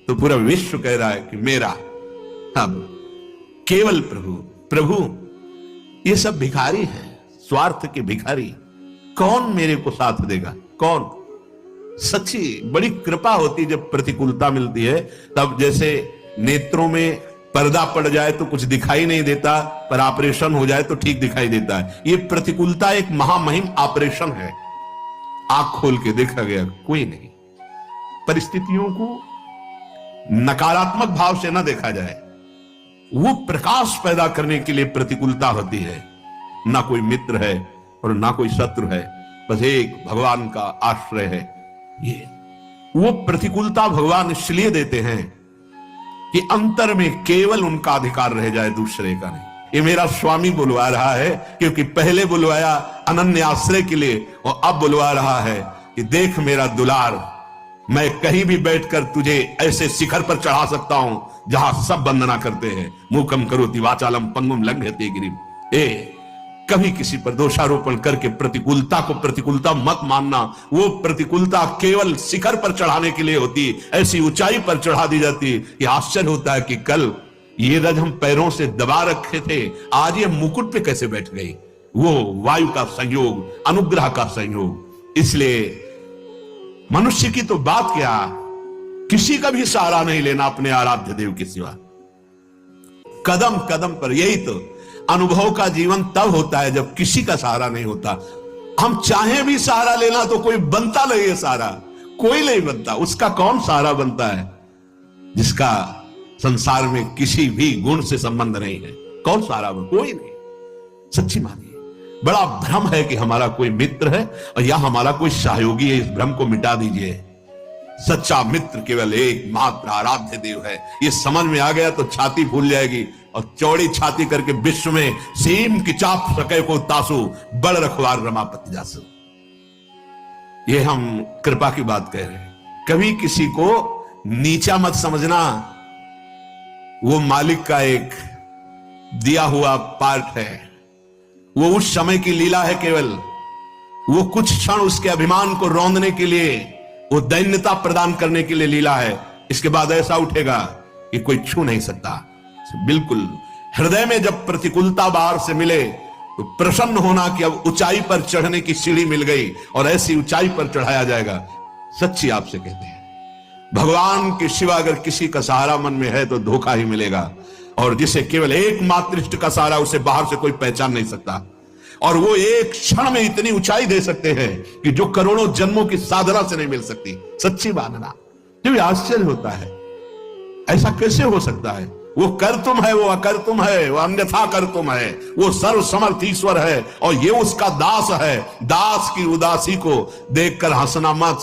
तो पूरा विश्व कह रहा है कि मेरा। अब केवल प्रभु प्रभु, ये सब भिखारी हैं, स्वार्थ के भिखारी। कौन मेरे को साथ देगा? कौन? सच्ची बड़ी कृपा होती जब प्रतिकूलता मिलती है। तब जैसे नेत्रों में पर्दा पड़ जाए तो कुछ दिखाई नहीं देता, पर ऑपरेशन हो जाए तो ठीक दिखाई देता है। ये प्रतिकूलता एक महामहिम ऑपरेशन है। आंख खोल के देखा गया कोई नहीं। परिस्थितियों को नकारात्मक भाव से ना देखा जाए, वो प्रकाश पैदा करने के लिए प्रतिकूलता होती है। ना कोई मित्र है और ना कोई शत्रु है, बस एक भगवान का आश्रय है। ये वो प्रतिकूलता भगवान इसलिए देते हैं कि अंतर में केवल उनका अधिकार रह जाए, दूसरे का नहीं। ये मेरा स्वामी बुलवा रहा है, क्योंकि पहले बुलवाया अनन्य आश्रय के लिए और अब बुलवा रहा है कि देख मेरा दुलार, मैं कहीं भी बैठकर तुझे ऐसे शिखर पर चढ़ा सकता हूं जहां सब वंदना करते हैं। मूकम करोति वाचालम पंगुम लंघयते गिरिम। कभी किसी पर दोषारोपण करके प्रतिकूलता को प्रतिकूलता मत मानना। वो प्रतिकूलता केवल शिखर पर चढ़ाने के लिए होती, ऐसी ऊंचाई पर चढ़ा दी जाती कि आश्चर्य होता है कि कल ये रज हम पैरों से दबा रखे थे, आज ये मुकुट पे कैसे बैठ गई? वो वायु का संयोग, अनुग्रह का संयोग। इसलिए मनुष्य की तो बात क्या, किसी का भी सहारा नहीं लेना अपने आराध्य देव के सिवा। कदम कदम पर यही तो अनुभव का जीवन तब होता है जब किसी का सहारा नहीं होता। हम चाहे भी सहारा लेना तो कोई बनता नहीं है सहारा, कोई नहीं बनता। उसका कौन सहारा बनता है जिसका संसार में किसी भी गुण से संबंध नहीं है? कौन सहारा बन? कोई नहीं। सच्ची मानिए, बड़ा भ्रम है कि हमारा कोई मित्र है और या हमारा कोई सहयोगी है। इस भ्रम को मिटा दीजिए। सच्चा मित्र केवल एक मात्र आराध्य देव है। ये समझ में आ गया तो छाती फूल जाएगी और चौड़ी छाती करके विश्व में सीम की चाप सके को तासु, बड़ रखवार रमापति जासु। ये हम कृपा की बात कह रहे हैं। कभी किसी को नीचा मत समझना। वो मालिक का एक दिया हुआ पार्ट है। वो उस समय की लीला है केवल। वो कुछ क्षण उसके अभिमान को रौंदने के लिए, वो दैन्यता प्रदान करने के लिए लीला है। इसके बाद ऐसा उठेगा कि कोई छू नहीं सकता। बिल्कुल हृदय में जब प्रतिकूलता बाहर से मिले तो प्रसन्न होना कि अब ऊंचाई पर चढ़ने की सीढ़ी मिल गई और ऐसी ऊंचाई पर चढ़ाया जाएगा। सच्ची आपसे कहते हैं, भगवान के सिवा अगर किसी का सहारा मन में है तो धोखा ही मिलेगा। और जिसे केवल एकमात्र इष्ट का सहारा, उसे बाहर से कोई पहचान नहीं सकता। और वो एक क्षण में इतनी ऊंचाई दे सकते हैं कि जो करोड़ों जन्मों की साधना से नहीं मिल सकती। सच्ची मानना जो आश्चर्य होता है, ऐसा कैसे हो सकता है? वो कर तुम है, वो अकर तुम है, वो अन्यथा कर तुम है, वो सर्व समर्थ ईश्वर है और ये उसका दास है। दास की उदासी को देखकर हंसना मत,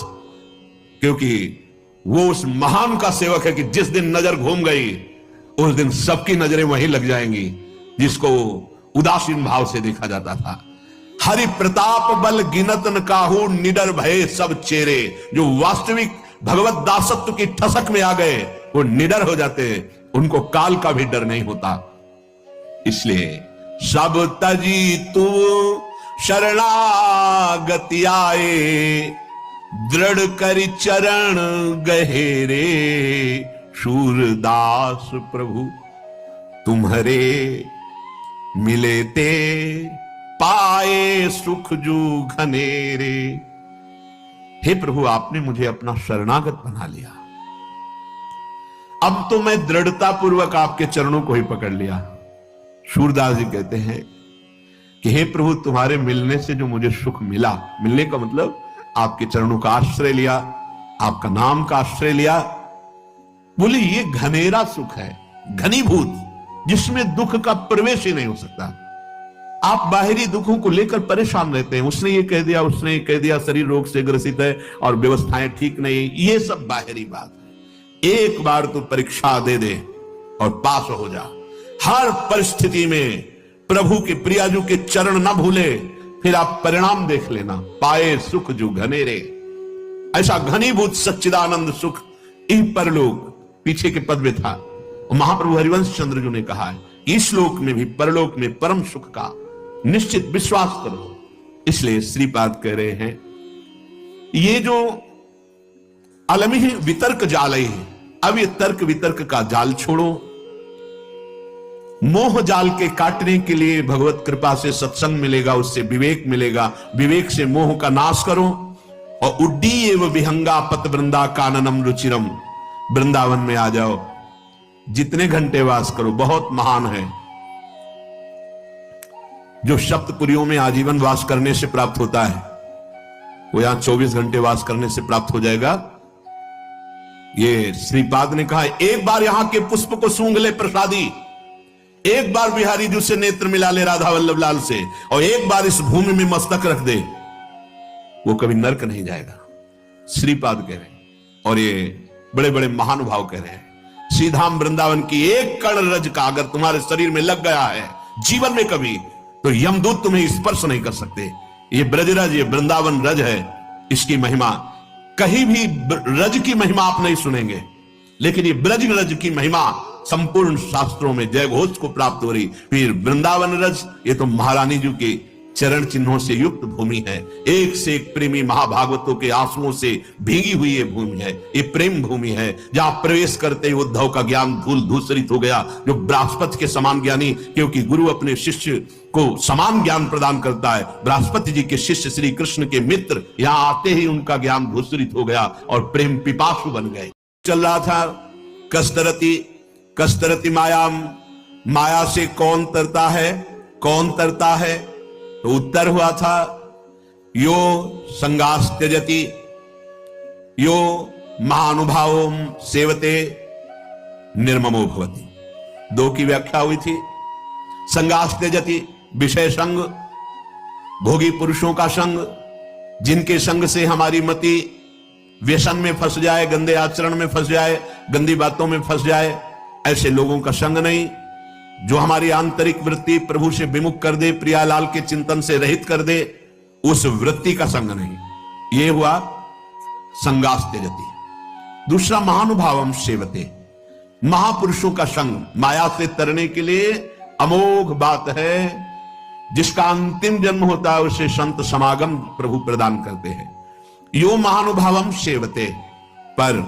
क्योंकि वो उस महान का सेवक है कि जिस दिन नजर घूम गई उस दिन सबकी नजरें वहीं लग जाएंगी जिसको उदासीन भाव से देखा जाता था। हरि प्रताप बल गिनत न काहू, निडर भय सब चेरे। जो वास्तविक भगवत दासत्व की ठसक में आ गए वो निडर हो जाते हैं, उनको काल का भी डर नहीं होता। इसलिए सब तजी तू शरणागति आए, दृढ़ करि चरण गहेरे। शूरदास प्रभु तुम्हारे मिले ते, पाए सुख जू घनेरे। हे प्रभु, आपने मुझे अपना शरणागत बना लिया। अब तो मैं दृढ़ता पूर्वक आपके चरणों को ही पकड़ लिया। सूरदास जी कहते हैं कि हे प्रभु, तुम्हारे मिलने से जो मुझे सुख मिला, मिलने का मतलब आपके चरणों का आश्रय लिया, आपका नाम का आश्रय लिया। बोले ये घनेरा सुख है, घनीभूत, जिसमें दुख का प्रवेश ही नहीं हो सकता। आप बाहरी दुखों को लेकर परेशान रहते हैं। उसने ये कह दिया, उसने ये कह दिया, शरीर रोग से ग्रसित है और व्यवस्थाएं ठीक नहीं। ये सब बाहरी बात है। एक बार तो परीक्षा दे दे और पास हो जा। हर परिस्थिति में प्रभु के प्रियाजू के चरण न भूले, फिर आप परिणाम देख लेना। पाए सुख जो घनेरे, ऐसा घनीभूत सच्चिदानंद सुख इन परलोक, पीछे के पद में था। महाप्रभु हरिवंश चंद्र जी ने कहा है, इस लोक में भी परलोक में परम सुख का निश्चित विश्वास करो। इसलिए श्रीपाद कह रहे हैं, ये जो अलमिह वितर्क जालय है, अब ये तर्क वितर्क का जाल छोड़ो, मोह जाल के काटने के लिए भगवत कृपा से सत्संग मिलेगा, उससे विवेक मिलेगा, विवेक से मोह का नाश करो और उड्डी एवं विहंगा पत वृंदा काननम रुचिरम, वृंदावन में आ जाओ, जितने घंटे वास करो बहुत महान है। जो सप्तपुरियों में आजीवन वास करने से प्राप्त होता है वो यहां 24 घंटे वास करने से प्राप्त हो जाएगा। ये श्रीपाद ने कहा, एक बार यहां के पुष्प को सूंघ ले प्रसादी, एक बार बिहारी जी से नेत्र मिला ले राधा वल्लभ लाल से, और एक बार इस भूमि में मस्तक रख दे, वो कभी नरक नहीं जाएगा। श्रीपाद कह रहे हैं और ये बड़े बड़े महानुभाव कह रहे हैं। श्रीधाम वृंदावन की एक कण रज का अगर तुम्हारे शरीर में लग गया है जीवन में कभी, तो यमदूत तुम्हें स्पर्श नहीं कर सकते। ये ब्रजरज, ये वृंदावन रज है, इसकी महिमा कहीं भी रज की महिमा आप नहीं सुनेंगे, लेकिन ये ब्रज रज की महिमा संपूर्ण शास्त्रों में जय घोष को प्राप्त हो रही। फिर वृंदावन रज, ये तो महारानी जी के चरण चिन्हों से युक्त भूमि है, एक से एक प्रेमी महाभागवतों के आंसुओं से भीगी हुई ये भूमि है, ये प्रेम भूमि है, जहां प्रवेश करते ही उद्धव का ज्ञान धूल धूसरित हो गया, जो बृहस्पति के समान ज्ञानी, क्योंकि गुरु अपने शिष्य को समान ज्ञान प्रदान करता है। बृहस्पति जी के शिष्य श्री कृष्ण के मित्र यहां आते ही उनका ज्ञान धूसरित हो गया और प्रेम पिपासु बन गए। चल रहा था कस्तरती कस्तरती मायाम, माया से कौन तरता है, कौन तरता है, तो उत्तर हुआ था यो संगास त्यजति यो महानुभावम सेवते निर्ममो भवति। दो की व्याख्या हुई थी। संगास त्यजति विषय संग, भोगी पुरुषों का संग, जिनके संग से हमारी मति व्यसन में फंस जाए, गंदे आचरण में फंस जाए, गंदी बातों में फंस जाए, ऐसे लोगों का संग नहीं। जो हमारी आंतरिक वृत्ति प्रभु से विमुख कर दे, प्रियालाल के चिंतन से रहित कर दे, उस वृत्ति का संग नहीं। ये हुआ संगास त्यजति। दूसरा महानुभावम सेवते, महापुरुषों का संग माया से तरने के लिए अमोघ बात है। जिसका अंतिम जन्म होता है उसे संत समागम प्रभु प्रदान करते हैं। यो महानुभावम सेवते, पर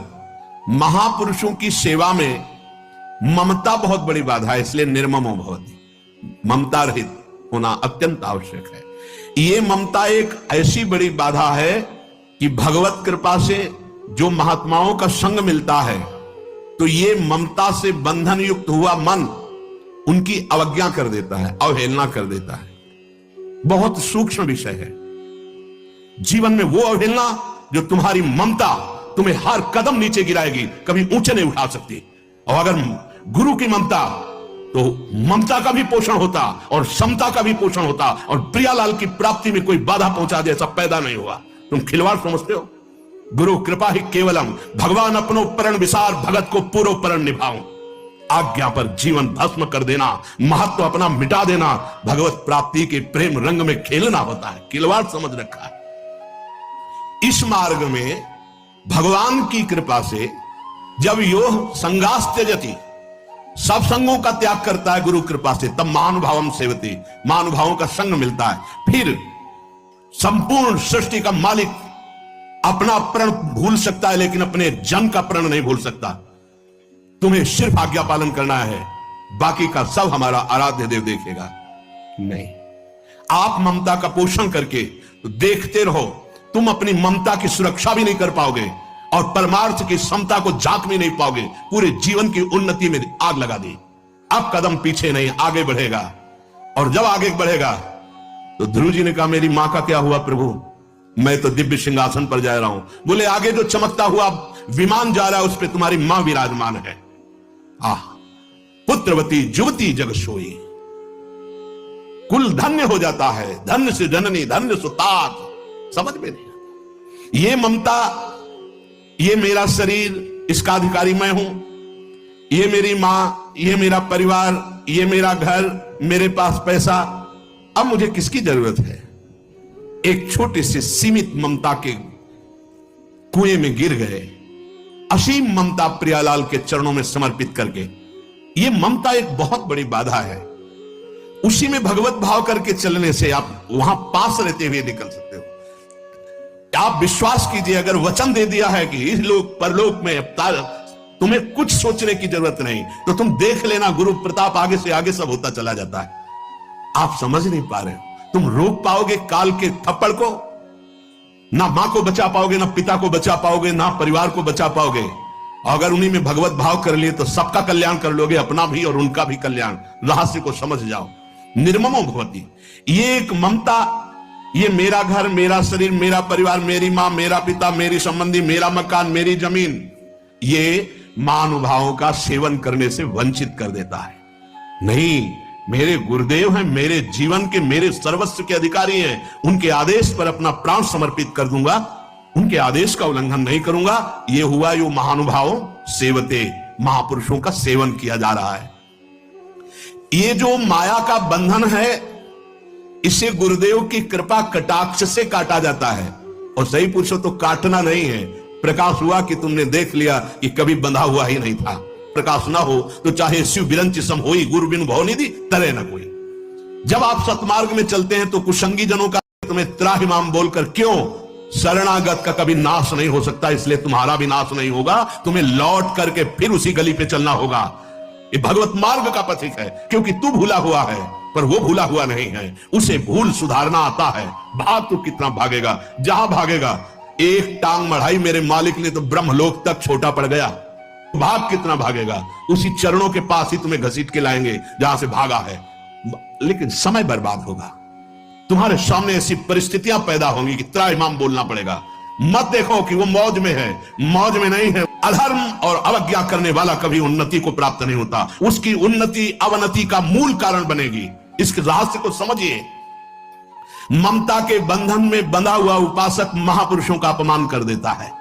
महापुरुषों की सेवा में ममता बहुत बड़ी बाधा है, इसलिए निर्ममो भवति, ममता रहित होना अत्यंत आवश्यक है। यह ममता एक ऐसी बड़ी बाधा है कि भगवत कृपा से जो महात्माओं का संग मिलता है तो ये ममता से बंधन युक्त हुआ मन उनकी अवज्ञा कर देता है, अवहेलना कर देता है। बहुत सूक्ष्म विषय है। जीवन में वो अवहेलना जो तुम्हारी ममता तुम्हें हर कदम नीचे गिराएगी, कभी ऊंचे नहीं उठा सकती। और अगर गुरु की ममता, तो ममता का भी पोषण होता और समता का भी पोषण होता, और प्रियालाल की प्राप्ति में कोई बाधा पहुंचा दे ऐसा पैदा नहीं हुआ। तुम खिलवाड़ समझते हो? गुरु कृपा ही केवलम, भगवान अपनो परण विसार, भगत को पूर्व परण निभाऊं। आज्ञा पर जीवन भस्म कर देना, महत्व अपना मिटा देना, भगवत प्राप्ति के प्रेम रंग में खेलना होता है। खिलवाड़ समझ रखा है। इस मार्ग में भगवान की कृपा से जब यो संगास त्यजति, सब संगों का त्याग करता है गुरु कृपा से, तब महानुभावम सेवते, महानुभावों का संग मिलता है। फिर संपूर्ण सृष्टि का मालिक अपना प्रण भूल सकता है लेकिन अपने जन का प्रण नहीं भूल सकता। तुम्हें सिर्फ आज्ञा पालन करना है, बाकी का सब हमारा आराध्य देव देखेगा। नहीं, आप ममता का पोषण करके देखते रहो, तुम अपनी ममता की सुरक्षा भी नहीं कर पाओगे और परमार्थ की समता को जांच भी नहीं पाओगे। पूरे जीवन की उन्नति में आग लगा दी। अब कदम पीछे नहीं, आगे बढ़ेगा। और जब आगे बढ़ेगा तो ध्रुव जी ने कहा, मेरी मां का क्या हुआ प्रभु? मैं तो दिव्य सिंहासन पर जा रहा हूं। बोले, आगे जो चमकता हुआ विमान जा रहा है उस पर तुम्हारी मां विराजमान है। आह, पुत्रवती जुवती जग सोई, कुल धन्य हो जाता है। धन्य से जननी, धन्य सुतात, समझ में नहीं आता। ये ममता, ये मेरा शरीर, इसका अधिकारी मैं हूं, ये मेरी मां, ये मेरा परिवार, ये मेरा घर, मेरे पास पैसा, अब मुझे किसकी जरूरत है? एक छोटे से सीमित ममता के कुएं में गिर गए। असीम ममता प्रियालाल के चरणों में समर्पित करके, यह ममता एक बहुत बड़ी बाधा है। उसी में भगवत भाव करके चलने से आप वहां पास रहते हुए निकल सकते हो। आप विश्वास कीजिए, अगर वचन दे दिया है कि इस लोक परलोक में तुम्हें कुछ सोचने की जरूरत नहीं, तो तुम देख लेना गुरु प्रताप आगे से आगे सब होता चला जाता है। आप समझ नहीं पा रहे हो, तुम रोक पाओगे काल के थप्पड़ को? ना मां को बचा पाओगे, ना पिता को बचा पाओगे, ना परिवार को बचा पाओगे। अगर उन्हीं में भगवत भाव कर लिए तो सबका कल्याण कर लोगे, अपना भी और उनका भी कल्याण। रहस्य को समझ जाओ। निर्ममो भवति, ये एक ममता, ये मेरा घर, मेरा शरीर, मेरा परिवार, मेरी मां, मेरा पिता, मेरी संबंधी, मेरा मकान, मेरी जमीन, ये महानुभावों का सेवन करने से वंचित कर देता है। नहीं, मेरे गुरुदेव हैं, मेरे जीवन के, मेरे सर्वस्व के अधिकारी हैं, उनके आदेश पर अपना प्राण समर्पित कर दूंगा, उनके आदेश का उल्लंघन नहीं करूंगा। ये हुआ यो महानुभावों सेवते, महापुरुषों का सेवन किया जा रहा है। ये जो माया का बंधन है, इसे गुरुदेव की कृपा कटाक्ष से काटा जाता है। और सही पूछो तो काटना नहीं है, प्रकाश हुआ कि तुमने देख लिया कि कभी बंधा हुआ ही नहीं था। प्रकाश ना हो तो चाहे शिव बिरंच सम होई, गुरु बिन भव निधि तरे न कोई। जब आप सतमार्ग में चलते हैं तो कुसंगी जनों का तुम्हें त्राहिमाम बोलकर, क्यों? शरणागत का कभी नाश नहीं हो सकता, इसलिए तुम्हारा भी नाश नहीं होगा। तुम्हें लौट करके फिर उसी गली पे चलना होगा। ये भगवत मार्ग का पथिक है, क्योंकि तू भूला हुआ है पर वो भूला हुआ नहीं है। उसे भूल सुधारना आता है। भाग तो कितना भागेगा, जहां भागेगा। एक टांग मढ़ाई मेरे मालिक ने तो ब्रह्मलोक तक छोटा पड़ गया। भाग कितना भागेगा, उसी चरणों के पास ही तुम्हें घसीट के लाएंगे जहां से भागा है। लेकिन समय बर्बाद होगा। तुम्हारे सामने ऐसी परिस्थितियां पैदा होंगी कि त्राहिमाम बोलना पड़ेगा। मत देखो कि वो मौज में है, मौज में नहीं है। अधर्म और अवज्ञा करने वाला कभी उन्नति को प्राप्त नहीं होता। उसकी उन्नति अवनति का मूल कारण बनेगी। इस रहस्य को समझिए। ममता के बंधन में बंधा हुआ उपासक महापुरुषों का अपमान कर देता है।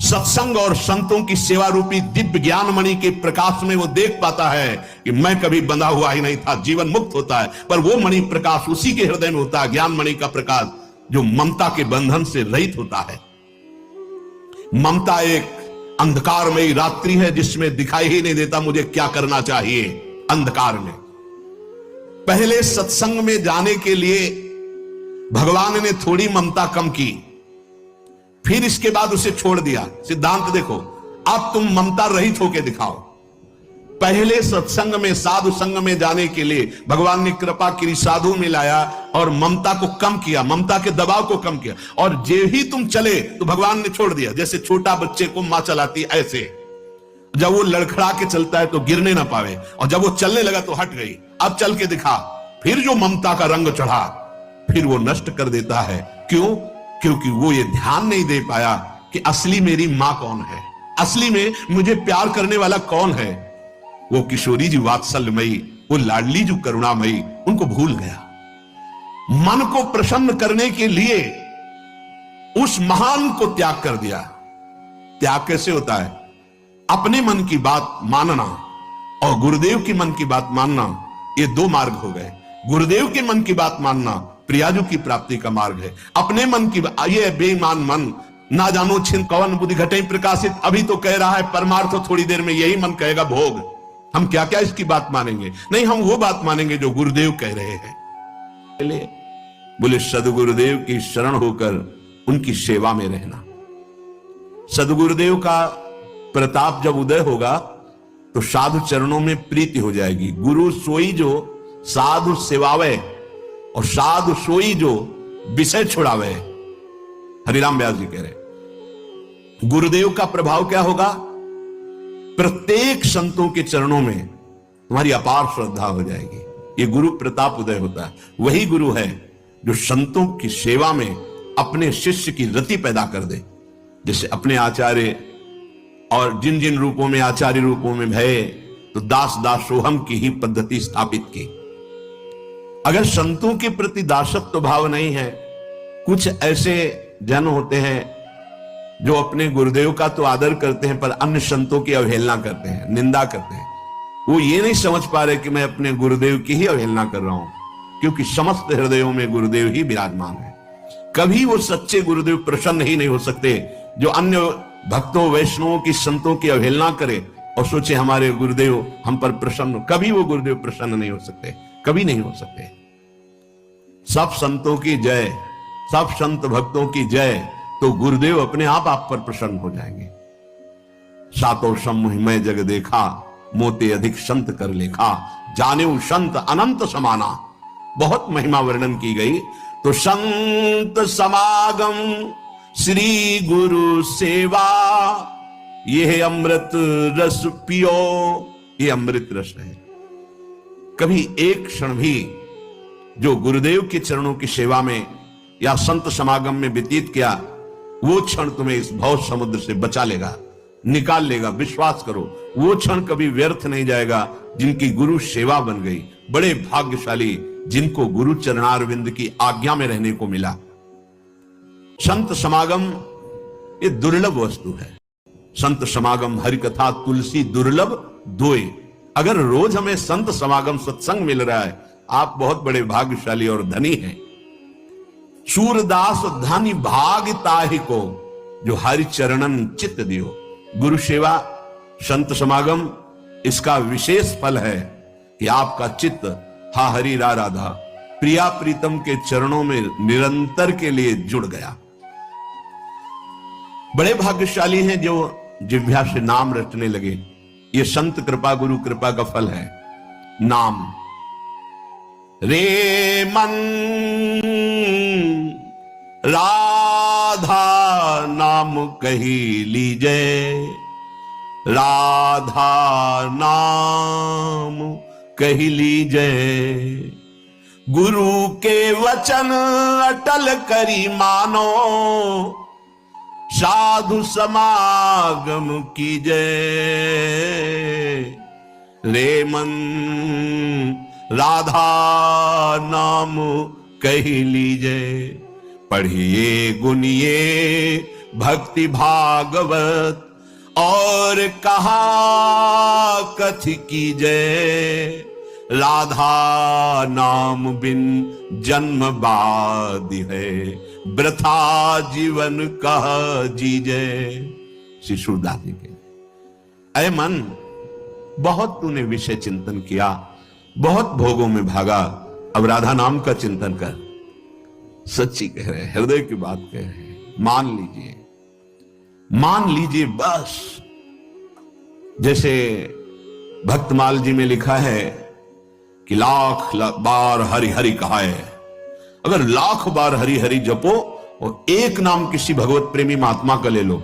सत्संग और संतों की सेवा रूपी दिव्य ज्ञान मणि के प्रकाश में वो देख पाता है कि मैं कभी बंधा हुआ ही नहीं था, जीवन मुक्त होता है। पर वो मणि प्रकाश उसी के हृदय में होता है, ज्ञान मणि का प्रकाश, जो ममता के बंधन से रहित होता है। ममता एक अंधकारमयी रात्रि है जिसमें दिखाई ही नहीं देता मुझे क्या करना चाहिए। अंधकार में पहले सत्संग में जाने के लिए भगवान ने थोड़ी ममता कम की, फिर इसके बाद उसे छोड़ दिया। सिद्धांत देखो, अब तुम ममता रहित होकर दिखाओ। पहले सत्संग में, साधु संग में जाने के लिए भगवान ने कृपा की, साधु में लाया और ममता को कम किया, ममता के दबाव को कम किया। और जे ही तुम चले तो भगवान ने छोड़ दिया। जैसे छोटा बच्चे को मां चलाती, ऐसे जब वो लड़खड़ा के चलता है तो गिरने ना पावे, और जब वो चलने लगा तो हट गई। अब चल के दिखा। फिर जो ममता का रंग चढ़ा, फिर वो नष्ट कर देता है। क्यों? क्योंकि वो ये ध्यान नहीं दे पाया कि असली मेरी मां कौन है, असली में मुझे प्यार करने वाला कौन है। वो किशोरी जी वात्सल्यमयी, वो लाडली जी करुणामयी, उनको भूल गया। मन को प्रसन्न करने के लिए उस महान को त्याग कर दिया। त्याग कैसे होता है? अपने मन की बात मानना और गुरुदेव की मन की बात मानना, ये दो मार्ग हो गए। गुरुदेव के मन की बात मानना प्रियाजू की प्राप्ति का मार्ग है। अपने मन की, ये बेईमान मन, ना जानो छिन कवन बुद्धि घटे प्रकाशित, अभी तो कह रहा है परमार्थ, थोड़ी देर में यही मन कहेगा भोग। हम क्या क्या इसकी बात मानेंगे? नहीं, हम वो बात मानेंगे जो गुरुदेव कह रहे हैं। बोले सदगुरुदेव की शरण होकर उनकी सेवा में रहना। सदगुरुदेव का प्रताप जब उदय होगा तो साधु चरणों में प्रीति हो जाएगी। गुरु सोई जो साधु सेवावे, और साधु सोई जो विषय छुड़ावे। हरिराम व्यास जी कह रहे, गुरुदेव का प्रभाव क्या होगा? प्रत्येक संतों के चरणों में तुम्हारी अपार श्रद्धा हो जाएगी। ये गुरु प्रताप उदय होता है। वही गुरु है जो संतों की सेवा में अपने शिष्य की रति पैदा कर दे। जैसे अपने आचार्य, और जिन जिन रूपों में आचार्य रूपों में भय, तो दास दासोहम की ही पद्धति स्थापित की। अगर संतों के प्रति दासत्व भाव नहीं है, कुछ ऐसे जन होते हैं जो अपने गुरुदेव का तो आदर करते हैं पर अन्य संतों की अवहेलना करते हैं, निंदा करते हैं। वो ये नहीं समझ पा रहे कि मैं अपने गुरुदेव की ही अवहेलना कर रहा हूं, क्योंकि समस्त हृदयों में गुरुदेव ही विराजमान है। कभी वो सच्चे गुरुदेव प्रसन्न ही नहीं हो सकते जो अन्य भक्तों, वैष्णवों की, संतों की अवहेलना करे और सोचे हमारे गुरुदेव हम पर प्रसन्न। कभी वो गुरुदेव प्रसन्न नहीं हो सकते, कभी नहीं हो सकते। सब संतों की जय, सब संत भक्तों की जय, तो गुरुदेव अपने आप पर प्रसन्न हो जाएंगे। सातों सम्मोहिमय जग देखा, मोते अधिक संत कर लेखा, जाने संत अनंत समाना। बहुत महिमा वर्णन की गई। तो संत समागम श्री गुरु सेवा, यह अमृत रस पियो, ये अमृत रस है। कभी एक क्षण भी जो गुरुदेव के चरणों की सेवा में या संत समागम में व्यतीत किया, वो क्षण तुम्हें इस भव समुद्र से बचा लेगा, निकाल लेगा। विश्वास करो, वो क्षण कभी व्यर्थ नहीं जाएगा जिनकी गुरु सेवा बन गई। बड़े भाग्यशाली जिनको गुरु चरणारविंद की आज्ञा में रहने को मिला। संत समागम ये दुर्लभ वस्तु है। संत समागम हरि कथा तुलसी दुर्लभ दोए। अगर रोज हमें संत समागम सत्संग मिल रहा है, आप बहुत बड़े भाग्यशाली और धनी हैं। सूरदास धनी भाग ताहि को, जो हरि चरणन चित्त दियो। गुरु सेवा, संत समागम, इसका विशेष फल है कि आपका चित्त हा हरि रा राधा प्रिया प्रीतम के चरणों में निरंतर के लिए जुड़ गया। बड़े भाग्यशाली हैं जो जिह्वा से नाम रटने लगे। ये संत कृपा, गुरु कृपा का फल है। नाम रे मन राधा नाम कही लीजे, राधा नाम कही लीजे, गुरु के वचन अटल करी मानो, साधु समागम कीजे। रे मन राधा नाम कही लीजे, पढ़िए गुनिए भक्ति भागवत, और कहा कथ कीजे, राधा नाम बिन जन्म बादि है, वृथा जीवन कह जीजे। श्री सूरदास जी के, अय मन, बहुत तूने विषय चिंतन किया, बहुत भोगों में भागा, अब राधा नाम का चिंतन कर। सच्ची कह रहे, हृदय की बात कह रहे, मान लीजिए, मान लीजिए बस। जैसे भक्तमाल जी में लिखा है कि लाख बार हरि हरि कहा है। अगर लाख बार हरि हरि जपो और एक नाम किसी भगवत प्रेमी महात्मा का ले लो,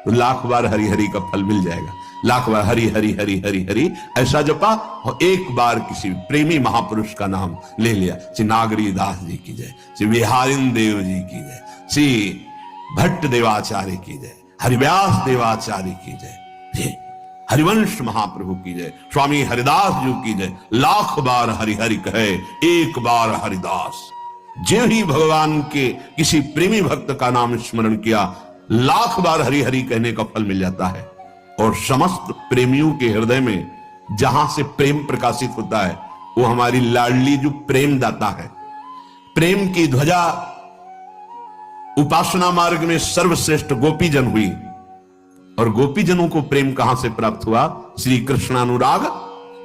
तो लाख बार हरि हरि का फल मिल जाएगा। लाख बार हरि हरि हरि हरि हरि ऐसा जपा और एक बार किसी प्रेमी महापुरुष का नाम ले लिया। श्री नागरी दास जी की जय, श्री बिहारिन देव जी की जय, श्री भट्ट देवाचार्य की जय, हरिव्यास देवाचार्य की जय, हरिवंश महाप्रभु की जय, स्वामी हरिदास जी की जय। लाख बार हरि हरि कहे, एक बार हरिदास। जो ही भगवान के किसी प्रेमी भक्त का नाम स्मरण किया, लाख बार हरि हरि कहने का फल मिल जाता है। और समस्त प्रेमियों के हृदय में जहां से प्रेम प्रकाशित होता है, वो हमारी लाडली जो प्रेम दाता है। प्रेम की ध्वजा उपासना मार्ग में सर्वश्रेष्ठ गोपीजन हुई। और गोपीजनों को प्रेम कहां से प्राप्त हुआ? श्री कृष्णानुराग।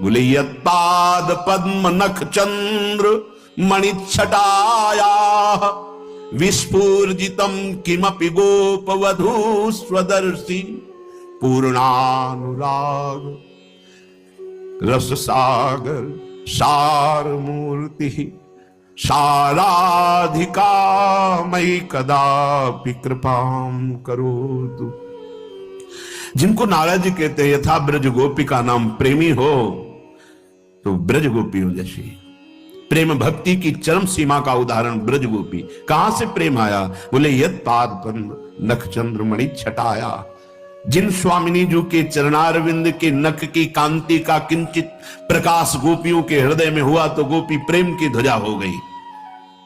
बोले यत्पाद पद्म नख चंद्र मणिच्छटाया, विस्फूर्जितम किमपि गोपवधू स्वदर्शी, पूर्णानुराग रस सागर सार मूर्ति, साराधिका मयि कदापि कृपाम करोतु। जिनको नारद जी कहते हैं यथा ब्रज गोपी का नाम प्रेमी हो, तो ब्रज गोपियों जैसी प्रेम भक्ति की चरम सीमा का उदाहरण ब्रज गोपी। कहां से प्रेम आया? बोले यत पाद पद्म नख चंद्र मणि छटाया। जिन स्वामिनी जी के चरणारविंद के नख की कांति का किंचित प्रकाश गोपियों के हृदय में हुआ, तो गोपी प्रेम की ध्वजा हो गई।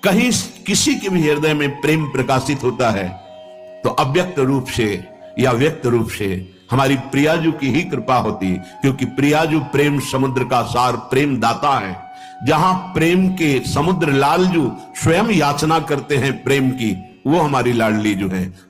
कहीं किसी के भी हृदय में प्रेम प्रकाशित होता है, तो अव्यक्त रूप से या व्यक्त रूप से हमारी प्रियाजू की ही कृपा होती, क्योंकि प्रियाजू प्रेम समुद्र का सार प्रेम दाता है। जहां प्रेम के समुद्र लालजू स्वयं याचना करते हैं प्रेम की, वो हमारी लाडली जो है।